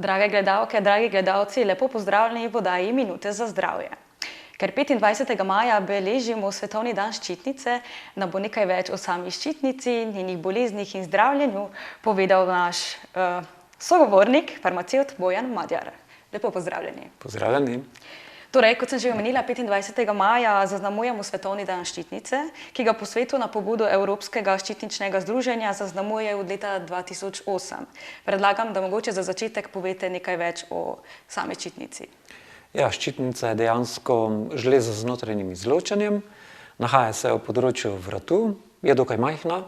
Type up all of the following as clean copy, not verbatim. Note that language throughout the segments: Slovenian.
Drage gledalke, dragi gledalci, lepo pozdravljeni v oddaji Minute za zdravje. Ker 25. maja beležimo Svetovni dan ščitnice, nam bo nekaj več o sami ščitnici, njenih boleznih in zdravljenju povedal naš sogovornik, farmacevt Bojan Madjar. Lepo pozdravljeni. Pozdravljeni. Torej, kot sem že omenila, 25. maja zaznamujemo Svetovni dan ščitnice, ki ga po svetu na pobudo Evropskega ščitničnega združenja zaznamuje od leta 2008. Predlagam, da mogoče za začetek poveste nekaj več o sami ščitnici. Ja, ščitnica je dejansko železo z notranjim izločanjem, nahaja se v področju vratu, je dokaj majhna,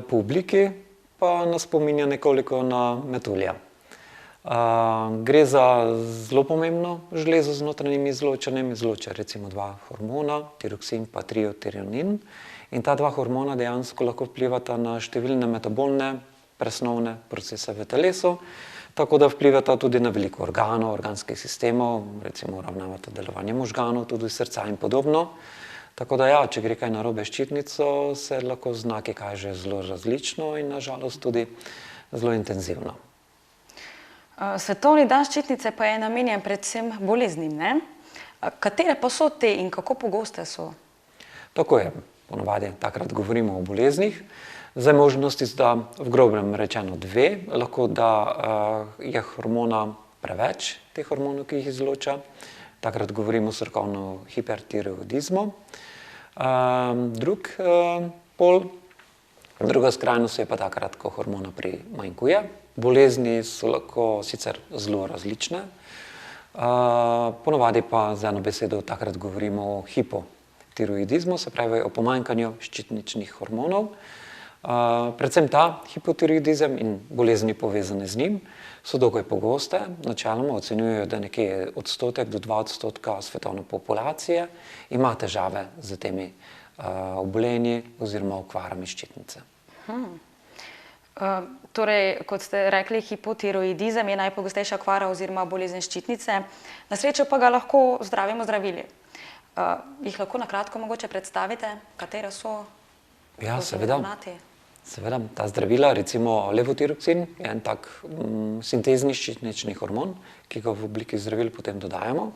po obliki pa nas spominja nekoliko na metulja. Gre za zelo pomembno železo z notranjim izločanjem, izloča recimo dva hormona, tiroksin pa triiodtionin, in ta dva hormona dejansko lahko vplivata na številne metabolne, presnovne procese v telesu, tako da vplivata tudi na veliko organov, organskih sistemov, recimo uravnavata delovanje možganov, tudi srca in podobno. Tako da ja, če gre kaj narobe s ščitnico, se lahko znaki kažejo zelo različno in na žalost tudi zelo intenzivno. Svetovni dan ščitnice pa je namenjen predvsem boleznim, ne? Katere pa so te in kako pogoste so? Tako je, ponavadi takrat govorimo o boleznih. Zdaj možnosti sta v grobem rečeno dve, lahko da je hormona preveč, teh hormonov, ki jih izloča. Takrat govorimo srkovno o hipertiroidizmu. Druga skrajnost je pa takrat, ko hormona primanjkuje. Bolezni so lahko sicer zelo različne, ponavadi pa z eno besedo takrat govorimo o hipotiroidizmu, se pravi o pomanjkanju ščitničnih hormonov. Predvsem ta hipotiroidizem in bolezni povezane z njim so dokaj pogoste. Načeloma ocenjujejo, da nekje 1% do 2% svetovne populacije ima težave z temi obolenji oziroma okvarami ščitnice. Torej, kot ste rekli, hipotiroidizem je najpogostejša okvara oziroma bolezen ščitnice. Na srečo pa ga lahko zdravimo zdravili. Jih lahko na kratko mogoče predstavite, katere so? Ja, seveda. Ta zdravila, recimo levotiroksin, je en tak sintezni ščitnični hormon, ki ga v obliki zdravil potem dodajamo.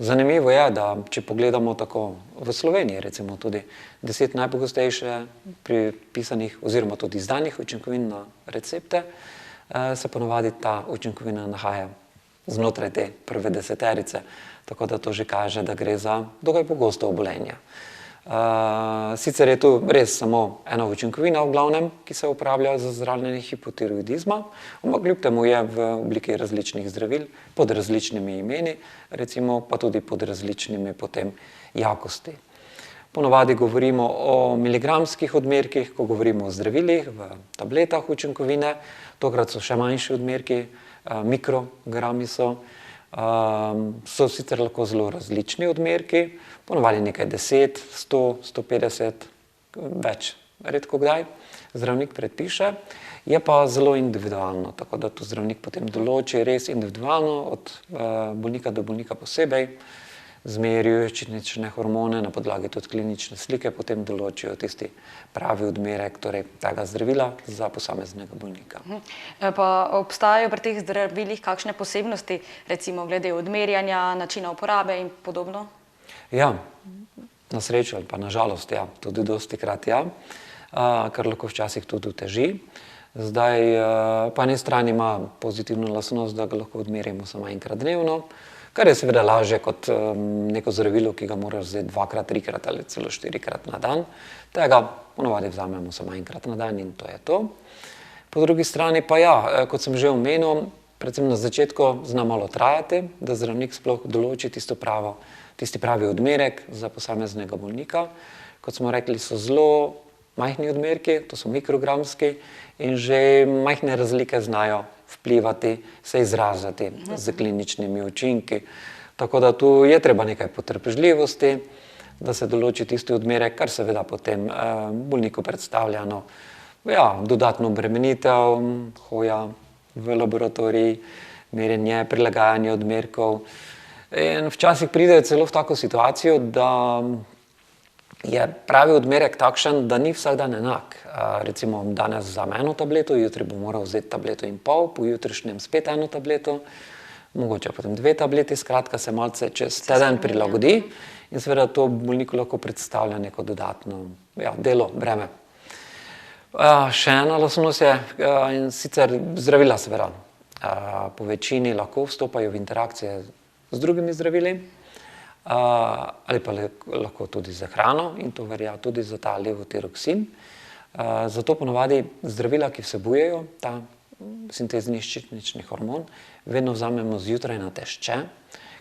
Zanimivo je, da če pogledamo tako v Sloveniji, recimo tudi 10 najpogostejše pripisanih oziroma tudi izdanih učinkovin na recepte, se ponavadi ta učinkovina nahaja znotraj te prve deseterice, tako da to že kaže, da gre za dokaj pogosto obolenje. Sicer je tu res samo ena učinkovina v glavnem, ki se uporablja za zdravljenje hipotiroidizma, ampak kljub temu je v obliki različnih zdravil pod različnimi imeni, recimo pa tudi pod različnimi potem jakosti. Ponavadi govorimo o miligramskih odmerkih, ko govorimo o zdravilih v tabletah učinkovine, tokrat so še manjši odmerki, mikrogrami so sicer lahko zelo različni odmerki, ponavadi nekaj 10, 100, 150, več redko kdaj zdravnik predpiše, je pa zelo individualno, tako da tu zdravnik potem določi res individualno od bolnika do bolnika posebej, zmerijo ščitnične hormone, na podlagi tudi klinične slike, potem določijo tisti pravi odmerek, torej tega zdravila za posameznega bolnika. Pa obstajajo pri teh zdravilih kakšne posebnosti, recimo glede odmerjanja, načina uporabe in podobno? Ja, na srečo ali pa na žalost, ja, tudi dostikrat ja, kar lahko včasih tudi oteži. Zdaj, po eni strani ima pozitivno lastnost, da ga lahko odmerimo samo enkrat dnevno, kar je seveda lažje kot neko zdravilo, ki ga moraš vzeti dvakrat, trikrat ali celo 4-krat na dan. Tega ponavadi vzamemo samo enkrat na dan in to je to. Po drugi strani pa ja, kot sem že omenil, predvsem na začetku zna malo trajati, da zdravnik sploh določi tisti pravi odmerek za posameznega bolnika. Kot smo rekli, so zelo majhni odmerki, to so mikrogramski in že majhne razlike znajo vplivati, se izražati z kliničnimi učinki. Tako da tu je treba nekaj potrpežljivosti, da se določi tisti odmerek, kar seveda potem bolniku predstavlja dodatno obremenitev, hoja v laboratorij, merjenje, prilagajanje odmerkov. In včasih pridejo celo v tako situacijo, da je pravi odmerek takšen, da ni vsak dan enak. Recimo danes vzamem eno tableto, jutri bom moral vzeti tableto in pol, pojutrišnjem spet eno tableto, mogoče potem 2 tableti, skratka se malce čez teden prilagodi in seveda to bolniku lahko predstavlja neko dodatno delo, breme. Še ena lastnost je, in sicer zdravila seveda. Po večini lahko vstopajo v interakcije z drugimi zdravili, ali pa lahko tudi za hrano in to velja tudi za ta levotiroksin. Zato ponavadi zdravila, ki vsebujejo ta sintezni ščitnični hormon, vedno vzamemo zjutraj natešče,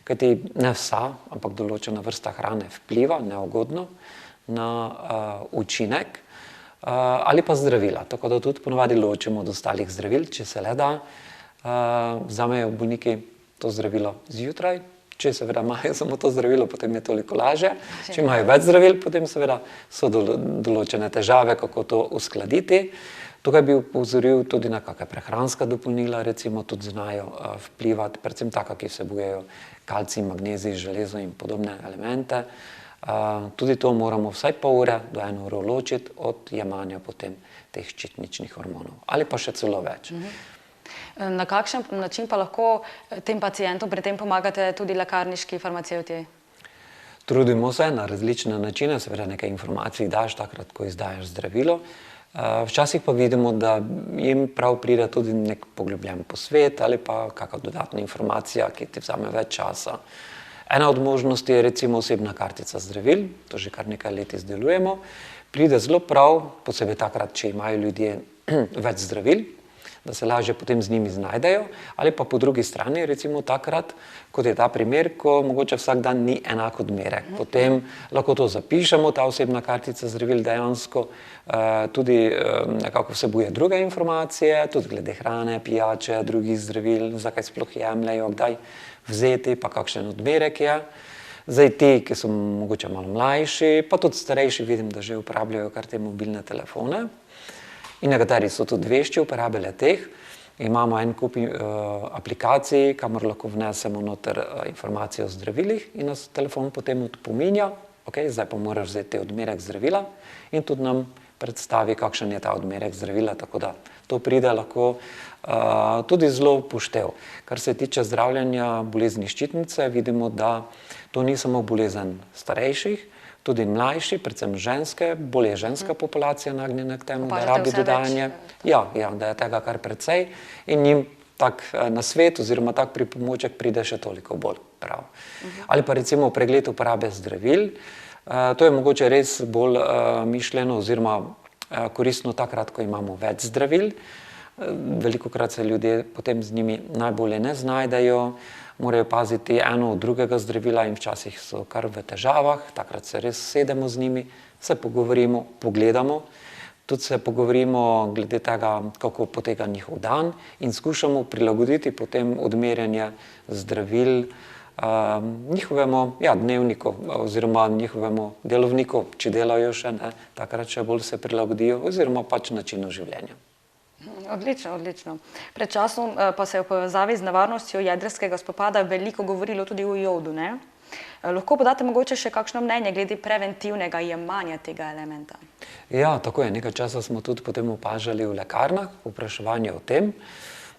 kajti ne vsa, ampak določena vrsta hrane vpliva neugodno na učinek, ali pa zdravila. Tako da tudi ponavadi ločimo od ostalih zdravil, če se le da, vzamejo bolniki to zdravilo zjutraj. Če seveda imajo samo to zdravilo, potem je toliko lažje. Če imajo več zdravil, potem seveda so določene težave, kako to uskladiti. Tukaj bi upozoril tudi na kakšna prehranska dopolnila, recimo tudi znajo vplivati, predvsem taka, ki vsebujejo kalcij, magnezij, železo in podobne elemente. Tudi to moramo vsaj pol ure do 1 uro ločiti od jemanja potem teh ščitničnih hormonov. Ali pa še celo več. Na kakšen način pa lahko tem pacientom pri tem pomagate tudi lekarniški farmacevti? Trudimo se na različne načine, seveda nekaj informacij daš takrat, ko izdajaš zdravilo. Včasih pa vidimo, da jim prav pride tudi nek poglobljen posvet ali pa kakšna dodatna informacija, ki ti vzame več časa. Ena od možnosti je recimo osebna kartica zdravil, to že kar nekaj let izdelujemo. Pride zelo prav, posebej takrat, če imajo ljudje več zdravil, da se lažje potem z njimi znajdejo, ali pa po drugi strani, recimo takrat, kot je ta primer, ko mogoče vsak dan ni enak odmerek. Potem lahko to zapišemo, ta osebna kartica zdravil dejansko tudi nekako vsebuje druge informacije, tudi glede hrane, pijače, drugih zdravil, zakaj sploh jemljejo, kdaj vzeti, pa kakšen odmerek je. Zdaj ti, ki so mogoče malo mlajši, pa tudi starejši, vidim, da že uporabljajo kar te mobilne telefone. In nekateri so tudi vešči uporabe le-teh. Imamo en kup aplikacij, kamor lahko vnesemo noter informacije o zdravilih in nas telefon potem odpominja, zdaj pa moraš vzeti odmerek zdravila in tudi nam predstavi, kakšen je ta odmerek zdravila, tako da to pride lahko tudi zelo v poštev. Kar se tiče zdravljenja bolezni ščitnice, vidimo, da to ni samo bolezen starejših, tudi mlajši, predvsem ženske, bolj je ženska populacija nagnjena k temu, da rabi dodajanje. Ja, da je tega kar precej in njim tak nasvet oziroma tak pripomoček pride še toliko bolj prav. Ali pa recimo pregled uporabe zdravil. To je mogoče res bolj mišljeno oziroma koristno takrat, ko imamo več zdravil. Velikokrat se ljudje potem z njimi najbolje ne znajdejo, morajo paziti eno od drugega zdravila in včasih so kar v težavah, takrat se res sedemo z njimi, se pogovorimo, pogledamo, tudi se pogovorimo glede tega, kako poteka njihov dan in skušamo prilagoditi potem odmerjanje zdravil njihovemu dnevniku oziroma njihovemu delovniku, če delajo še ne, takrat še bolj se prilagodijo oziroma pač načinu življenja. Odlično, odlično. Pred časom pa se je v povezavi z nevarnostjo jedrskega spopada veliko govorilo tudi o jodu, ne? Lahko podate mogoče še kakšno mnenje glede preventivnega jemanja tega elementa? Ja, tako je. Nekaj časa smo tudi potem opažali v lekarnah, povpraševanje o tem.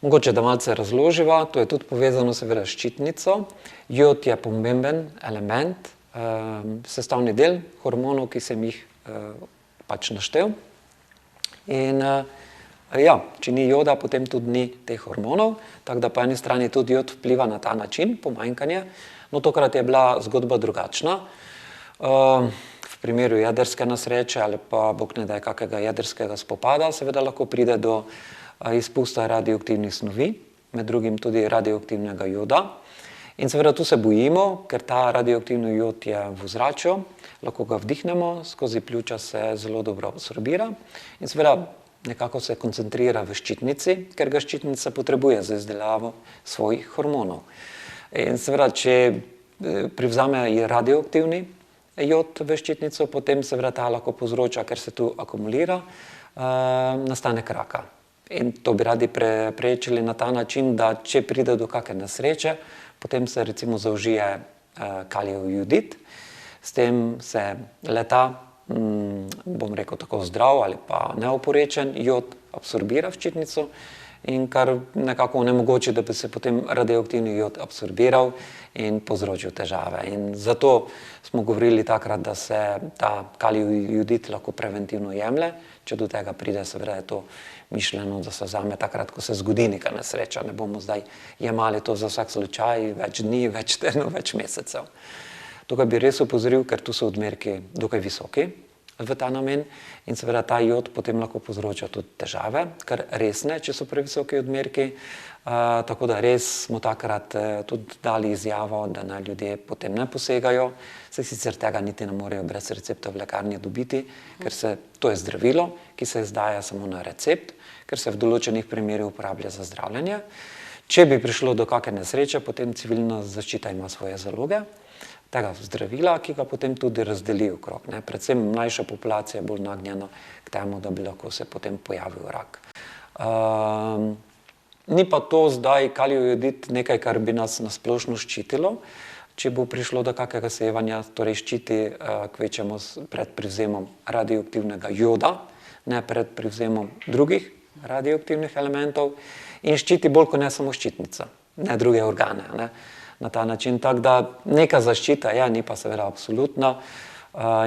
Mogoče, da malce razloživa, to je tudi povezano seveda s ščitnico. Jod je pomemben element, sestavni del hormonov, ki sem jih pač naštel. In če ni joda, potem tudi ni teh hormonov, tako da po eni strani tudi jod vpliva na ta način, pomanjkanje, no tokrat je bila zgodba drugačna. V primeru jedrske nesreče ali pa bog ne daj kakega jedrskega spopada, seveda lahko pride do izpusta radioaktivnih snovi, med drugim tudi radioaktivnega joda. In seveda tu se bojimo, ker ta radioaktivni jod je v ozračju, lahko ga vdihnemo, skozi pljuča se zelo dobro absorbira in seveda nekako se koncentrira v ščitnici, ker ga ščitnica potrebuje za izdelavo svojih hormonov. In seveda, če privzame radioaktivni jod v ščitnico, potem seveda ta lahko povzroča, ker se tu akumulira, nastanek raka. In to bi radi preprečili na ta način, da če pride do kakšne nesreče, potem se recimo zaužije kalijev jodid, s tem se le-ta bom rekel, tako zdrav ali pa neoporečen jod absorbira v ščitnico in kar nekako onemogoči, da bi se potem radioaktivni jod absorbiral in povzročil težave. In zato smo govorili takrat, da se ta kalijev jodid lahko preventivno jemlje, če do tega pride, seveda je to mišljeno, da se vzame takrat, ko se zgodi neka nesreča. Ne bomo zdaj jemali to za vsak slučaj, več dni, več tednov, več mesecev. Tukaj bi res opozoril, ker tu so odmerki dokaj visoki v ta namen in seveda ta jod potem lahko povzroča tudi težave, kar resne, če so previsoki odmerki. Tako da res smo takrat tudi dali izjavo, da naj ljudje potem ne posegajo, saj sicer tega niti ne morejo brez recepta v lekarni dobiti, ker to je zdravilo, ki se izdaja samo na recept, ker se v določenih primerih uporablja za zdravljenje. Če bi prišlo do kakšne nesreče, potem civilna zaščita ima svoje zaloge tega zdravila, ki ga potem tudi razdeli okrog. Predvsem mlajša populacija je bolj nagnjena k temu, da bi lahko se potem pojavil rak. Ni pa to zdaj kalijev jodid nekaj, kar bi nas nasplošno ščitilo, če bo prišlo do kakega sevanja, torej ščiti kvečjemu pred privzemom radioaktivnega joda, ne pred privzemom drugih radioaktivnih elementov in ščiti bolj kot ne samo ščitnica, ne druge organe, na ta način. Tako da neka zaščita je, ni pa seveda absolutna.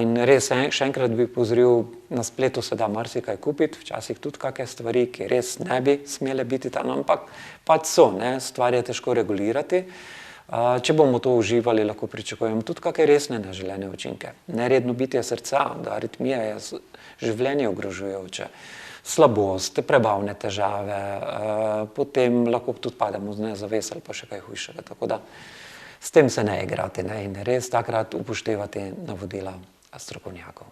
In res še enkrat bi pozoril, na spletu se da marsikaj kupiti, včasih tudi kakšne stvari, ki res ne bi smele biti tam, ampak pač so, stvar je težko regulirati. Če bomo to uživali, lahko pričakujemo tudi kakšne resne neželene učinke. Neredno bitje srca, da aritmija je življenje ogrožujoče, slabost, prebavne težave, potem lahko tudi pademo z nezaves ali pa še kaj hujšega. Tako da s tem se ne igrati in res takrat upoštevati navodila strokovnjakov.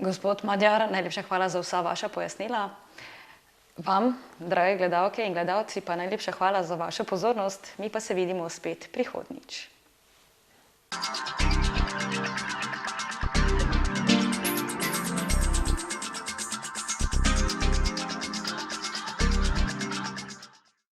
Gospod Madjar, najlepša hvala za vsa vaša pojasnila. Vam, drage gledalke in gledalci, pa najlepša hvala za vašo pozornost. Mi pa se vidimo spet prihodnjič.